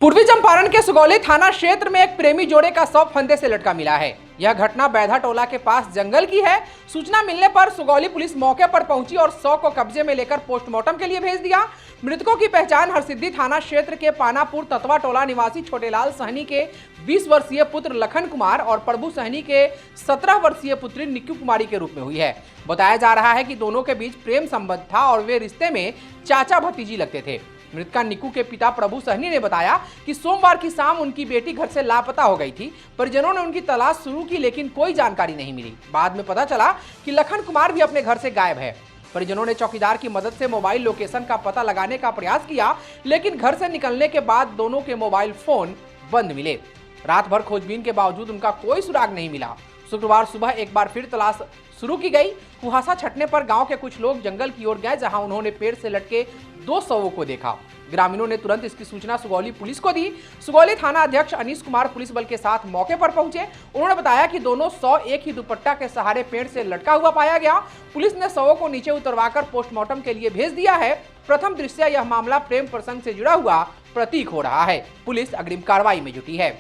पूर्वी चंपारण के सुगौली थाना क्षेत्र में एक प्रेमी जोड़े का शव फंदे से लटका मिला है। यह घटना बैधा टोला के पास जंगल की है। सूचना मिलने पर सुगौली पुलिस मौके पर पहुंची और शव को कब्जे में लेकर पोस्टमार्टम के लिए भेज दिया। मृतकों की पहचान हरसिद्धि थाना क्षेत्र के पानापुर ततवा टोला निवासी छोटेलाल सहनी के 20 वर्षीय पुत्र लखन कुमार और प्रभु सहनी के 17 वर्षीय पुत्री निक्कू कुमारी के रूप में हुई है। बताया जा रहा है कि दोनों के बीच प्रेम संबंध था और वे रिश्ते में चाचा भतीजी लगते थे। मृतका निक्कू के पिता प्रभु सहनी ने बताया कि सोमवार की शाम उनकी बेटी घर से लापता हो गई थी। परिजनों ने उनकी तलाश शुरू की लेकिन कोई जानकारी नहीं मिली। बाद में पता चला कि लखन कुमार भी अपने घर से गायब है। परिजनों ने चौकीदार की मदद से मोबाइल लोकेशन का पता लगाने का प्रयास किया लेकिन घर से निकलने के बाद दोनों के मोबाइल फोन बंद मिले। रात भर खोजबीन के बावजूद उनका कोई सुराग नहीं मिला। शुक्रवार सुबह एक बार फिर तलाश शुरू की गई। कुहासा छटने पर गांव के कुछ लोग जंगल की ओर गए जहां उन्होंने पेड़ से लटके 2 शवों को देखा। ग्रामीणों ने तुरंत इसकी सूचना सुगौली पुलिस को दी। सुगौली थाना अध्यक्ष अनीश कुमार पुलिस बल के साथ मौके पर पहुंचे। उन्होंने बताया कि दोनों शव एक ही दुपट्टा के सहारे पेड़ से लटका हुआ पाया गया। पुलिस ने शवों को नीचे उतरवाकर पोस्टमार्टम के लिए भेज दिया है। प्रथम दृष्टया यह मामला प्रेम प्रसंग से जुड़ा हुआ प्रतीक हो रहा है। पुलिस अग्रिम कार्रवाई में जुटी है।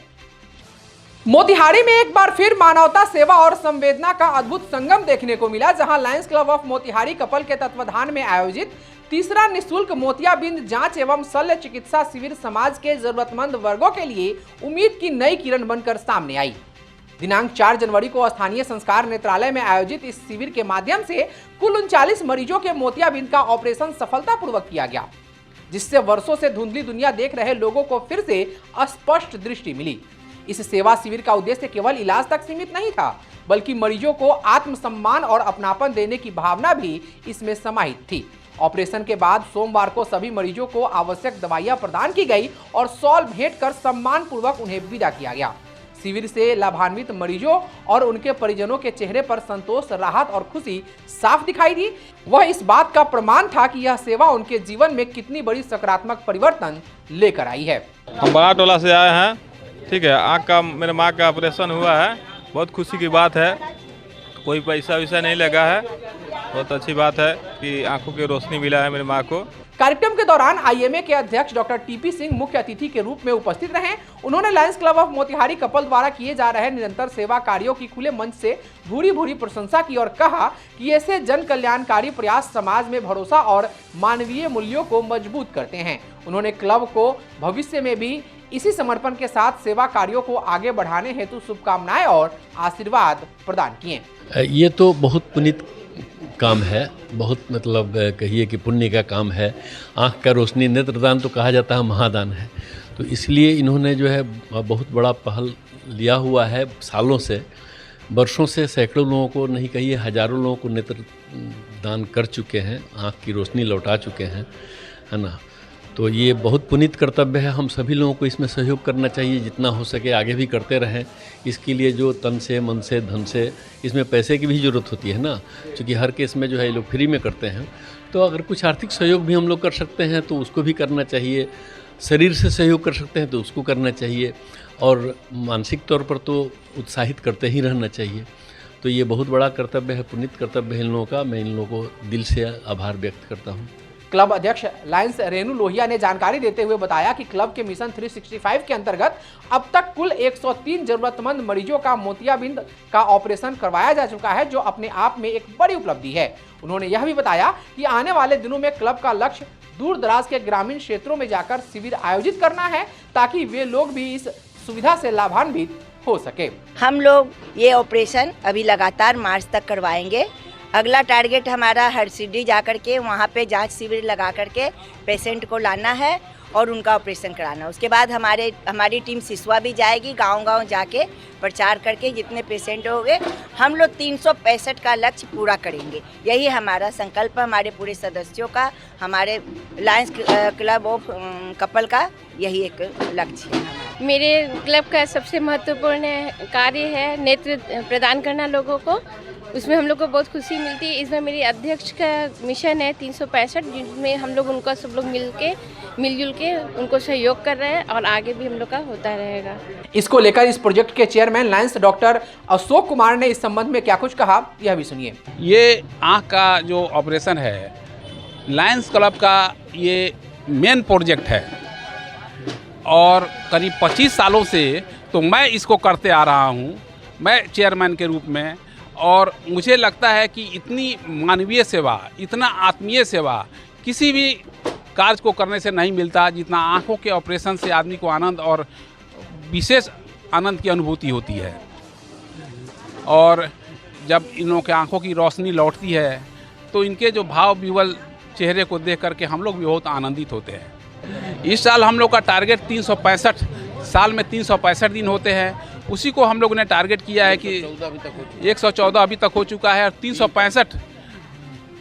मोतिहारी में एक बार फिर मानवता, सेवा और संवेदना का अद्भुत संगम देखने को मिला, जहां Lions club of Motihari couple के तत्वाधान में आयोजित तीसरा निःशुल्क मोतियाबिंद जांच एवं शल्य चिकित्सा शिविर समाज के जरूरतमंद वर्गों के लिए उम्मीद की नई किरण बनकर सामने आई। दिनांक 4 जनवरी को स्थानीय संस्कार नेत्रालय में आयोजित इस शिविर के माध्यम से कुल 39 मरीजों के मोतियाबिंद का ऑपरेशन सफलतापूर्वक किया गया, जिससे वर्षों से धुंधली दुनिया देख रहे लोगों को फिर से स्पष्ट दृष्टि मिली। इस सेवा शिविर का उद्देश्य केवल इलाज तक सीमित नहीं था, बल्कि मरीजों को आत्मसम्मान और अपनापन देने की भावना भी इसमें समाहित थी। ऑपरेशन के बाद सोमवार को सभी मरीजों को आवश्यक दवाइयां प्रदान की गई और शॉल भेंट कर सम्मान पूर्वक उन्हें विदा किया गया। शिविर से लाभान्वित मरीजों और उनके परिजनों के चेहरे पर संतोष, राहत और खुशी साफ दिखाई दी। वह इस बात का प्रमाण था कि यह सेवा उनके जीवन में कितनी बड़ी सकारात्मक परिवर्तन लेकर आई है। हम बड़ा टोला से आए हैं, ठीक है। आँख का मेरे माँ का ऑपरेशन हुआ है, बहुत खुशी की बात है। कोई पैसा वैसा नहीं लगा है, बहुत अच्छी बात है कि आंखों की रोशनी मिला है मेरी माँ को। कार्यक्रम के दौरान आईएमए के अध्यक्ष डॉक्टर टीपी सिंह मुख्य अतिथि के रूप में उपस्थित रहे। उन्होंने Lions club of Motihari couple द्वारा किए जा रहे निरंतर सेवा कार्यों की खुले मंच से भूरी भूरी प्रशंसा की और कहा कि ऐसे जन कल्याणकारी प्रयास समाज में भरोसा और मानवीय मूल्यों को मजबूत करते हैं। उन्होंने क्लब को भविष्य में भी इसी समर्पण के साथ सेवा कार्यों को आगे बढ़ाने हेतु शुभकामनाएं और आशीर्वाद प्रदान किए। ये तो बहुत पुनीत काम है, बहुत मतलब कहिए कि पुण्य का काम है। आँख का रोशनी नेत्रदान तो कहा जाता है महादान है, तो इसलिए इन्होंने जो है बहुत बड़ा पहल लिया हुआ है। सालों से, वर्षों से सैकड़ों लोगों को नहीं कहिए हजारों लोगों को नेत्र दान कर चुके हैं, आँख की रोशनी लौटा चुके हैं, है ना। तो ये बहुत पुनीत कर्तव्य है। हम सभी लोगों को इसमें सहयोग करना चाहिए, जितना हो सके आगे भी करते रहें। इसके लिए जो तन से, मन से, धन से, इसमें पैसे की भी ज़रूरत होती है ना, क्योंकि हर केस में जो है ये लोग फ्री में करते हैं। तो अगर कुछ आर्थिक सहयोग भी हम लोग कर सकते हैं तो उसको भी करना चाहिए। शरीर से सहयोग कर सकते हैं तो उसको करना चाहिए, और मानसिक तौर पर तो उत्साहित करते ही रहना चाहिए। तो ये बहुत बड़ा कर्तव्य है, पुनीत कर्तव्य है इन लोगों का। मैं इन लोगों को दिल से आभार व्यक्त करता हूँ। क्लब अध्यक्ष लायंस रेणु लोहिया ने जानकारी देते हुए बताया कि क्लब के मिशन 365 के अंतर्गत अब तक कुल 103 जरूरतमंद मरीजों का मोतियाबिंद का ऑपरेशन करवाया जा चुका है, जो अपने आप में एक बड़ी उपलब्धि है। उन्होंने यह भी बताया कि आने वाले दिनों में क्लब का लक्ष्य दूर दराज के ग्रामीण क्षेत्रों में जाकर शिविर आयोजित करना है, ताकि वे लोग भी इस सुविधा से लाभान्वित हो सके। हम लोग ये ऑपरेशन अभी लगातार मार्च तक करवाएंगे। अगला टारगेट हमारा हरसिद्धि जाकर के वहाँ पे जांच शिविर लगा करके पेशेंट को लाना है और उनका ऑपरेशन कराना। उसके बाद हमारी टीम सिसवा भी जाएगी, गांव-गांव जाके प्रचार करके जितने पेशेंट होंगे हम लोग 365 का लक्ष्य पूरा करेंगे। यही हमारा संकल्प, हमारे पूरे सदस्यों का, हमारे लायंस क्लब ऑफ कपल का यही एक लक्ष्य है। मेरे क्लब का सबसे महत्वपूर्ण कार्य है नेत्र प्रदान करना लोगों को। उसमें हम लोग को बहुत खुशी मिलती है। इसमें मेरी अध्यक्ष का मिशन है 365, जिसमें हम लोग उनका सब लोग मिलजुल के उनको सहयोग कर रहे हैं और आगे भी हम लोग का होता रहेगा। इसको लेकर इस प्रोजेक्ट के chairman Lions doctor Ashok Kumar ने इस संबंध में क्या कुछ कहा, यह भी सुनिए। ये आँख का जो ऑपरेशन है, लायंस क्लब का ये मेन प्रोजेक्ट है और करीब 25 सालों से तो मैं इसको करते आ रहा हूँ, मैं चेयरमैन के रूप में। और मुझे लगता है कि इतनी मानवीय सेवा, इतना आत्मीय सेवा किसी भी कार्य को करने से नहीं मिलता जितना आँखों के ऑपरेशन से आदमी को आनंद और विशेष आनंद की अनुभूति होती है। और जब इन लोगों के आँखों की रोशनी लौटती है तो इनके जो भाव विवल चेहरे को देख करके हम लोग भी बहुत आनंदित होते हैं। इस साल हम लोग का टारगेट 365, साल में 365 दिन होते हैं, उसी को हम लोग ने टारगेट किया है कि 114 अभी तक हो चुका है और 365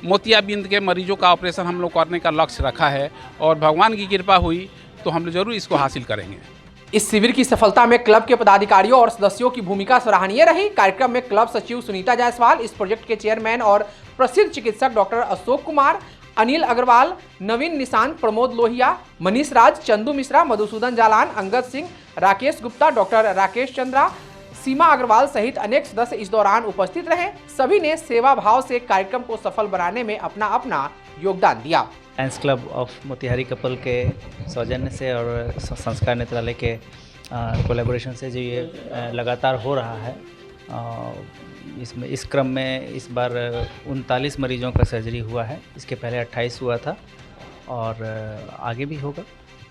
मोतियाबिंद के मरीजों का ऑपरेशन हम लोग करने का लक्ष्य रखा है और भगवान की कृपा हुई तो हम लोग जरूर इसको हासिल करेंगे। इस शिविर की सफलता में क्लब के पदाधिकारियों और सदस्यों की भूमिका सराहनीय रही। कार्यक्रम में क्लब सचिव सुनीता जायसवाल, इस प्रोजेक्ट के चेयरमैन और प्रसिद्ध चिकित्सक डॉक्टर अशोक कुमार, अनिल अग्रवाल, नवीन निशांत, प्रमोद लोहिया, मनीष राज, चंदू मिश्रा, मधुसूदन जालान, अंगद सिंह, राकेश गुप्ता, डॉक्टर राकेश चंद्रा, सीमा अग्रवाल सहित अनेक सदस्य इस दौरान उपस्थित रहे। सभी ने सेवा भाव से कार्यक्रम को सफल बनाने में अपना अपना योगदान दिया। Lions club of Motihari couple के सौजन्य से और संस्कार नेत्रालय के कोलैबोरेशन से जो ये लगातार हो रहा है, इस क्रम में इस बार 39 मरीजों का सर्जरी हुआ है। इसके पहले 28 हुआ था और आगे भी होगा।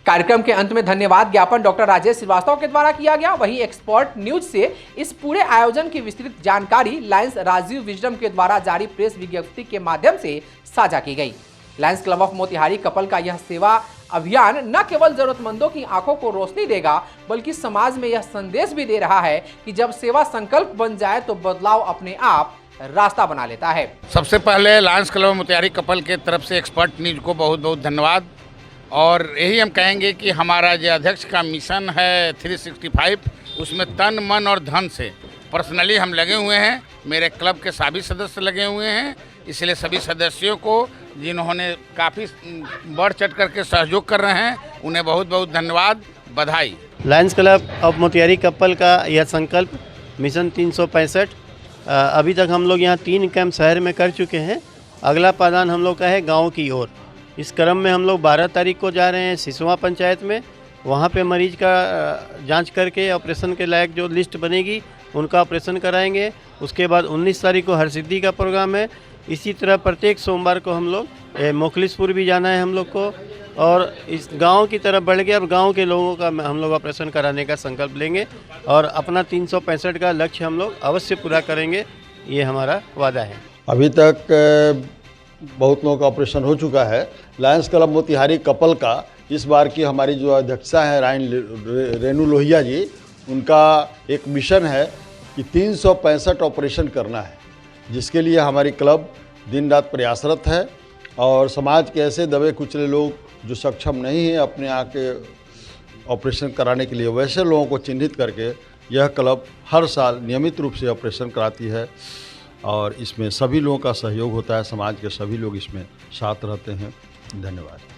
कार्यक्रम के अंत में धन्यवाद ज्ञापन डॉक्टर राजेश श्रीवास्तव के द्वारा किया गया। वहीं एक्सपर्ट न्यूज से इस पूरे आयोजन की विस्तृत जानकारी लायंस राजीव विजडम के द्वारा जारी प्रेस विज्ञप्ति के माध्यम से साझा की गई। Lions club of Motihari couple का यह सेवा अभियान न केवल जरूरतमंदों की आंखों को रोशनी देगा, बल्कि समाज में यह संदेश भी दे रहा है कि जब सेवा संकल्प बन जाए तो बदलाव अपने आप रास्ता बना लेता है। सबसे पहले Lions club of Motihari couple के तरफ से एक्सपर्ट न्यूज को बहुत बहुत धन्यवाद। और यही हम कहेंगे कि हमारा जो अध्यक्ष का मिशन है 365, उसमें तन मन और धन से पर्सनली हम लगे हुए हैं। मेरे क्लब के सभी सदस्य लगे हुए हैं, इसलिए सभी सदस्यों को जिन्होंने काफ़ी बढ़ चढ़ करके सहयोग कर रहे हैं, उन्हें बहुत बहुत धन्यवाद, बधाई। Lions club of Motihari couple का यह संकल्प मिशन 365, अभी तक हम लोग यहाँ 3 कैंप शहर में कर चुके हैं। अगला पायदान हम लोग का है गाँव की ओर। इस क्रम में हम लोग 12 तारीख को जा रहे हैं सिसवा पंचायत में। वहाँ पे मरीज का जांच करके ऑपरेशन के लायक जो लिस्ट बनेगी उनका ऑपरेशन कराएंगे। उसके बाद 19 तारीख को हरसिद्धि का प्रोग्राम है। इसी तरह प्रत्येक सोमवार को हम लोग मोखलिसपुर भी जाना है हम लोग को, और इस गांव की तरफ बढ़ गया और गांव के लोगों का हम लोग ऑपरेशन कराने का संकल्प लेंगे और अपना 365 का लक्ष्य हम लोग अवश्य पूरा करेंगे, ये हमारा वादा है। अभी तक बहुत लोगों का ऑपरेशन हो चुका है। लायंस क्लब मोतिहारी कपल का इस बार की हमारी जो अध्यक्षा है रेनू लोहिया जी, उनका एक मिशन है कि 365 ऑपरेशन करना है, जिसके लिए हमारी क्लब दिन रात प्रयासरत है। और समाज के ऐसे दबे कुचले लोग जो सक्षम नहीं हैं अपने आँख के ऑपरेशन कराने के लिए, वैसे लोगों को चिन्हित करके यह क्लब हर साल नियमित रूप से ऑपरेशन कराती है और इसमें सभी लोगों का सहयोग होता है। समाज के सभी लोग इसमें साथ रहते हैं। धन्यवाद।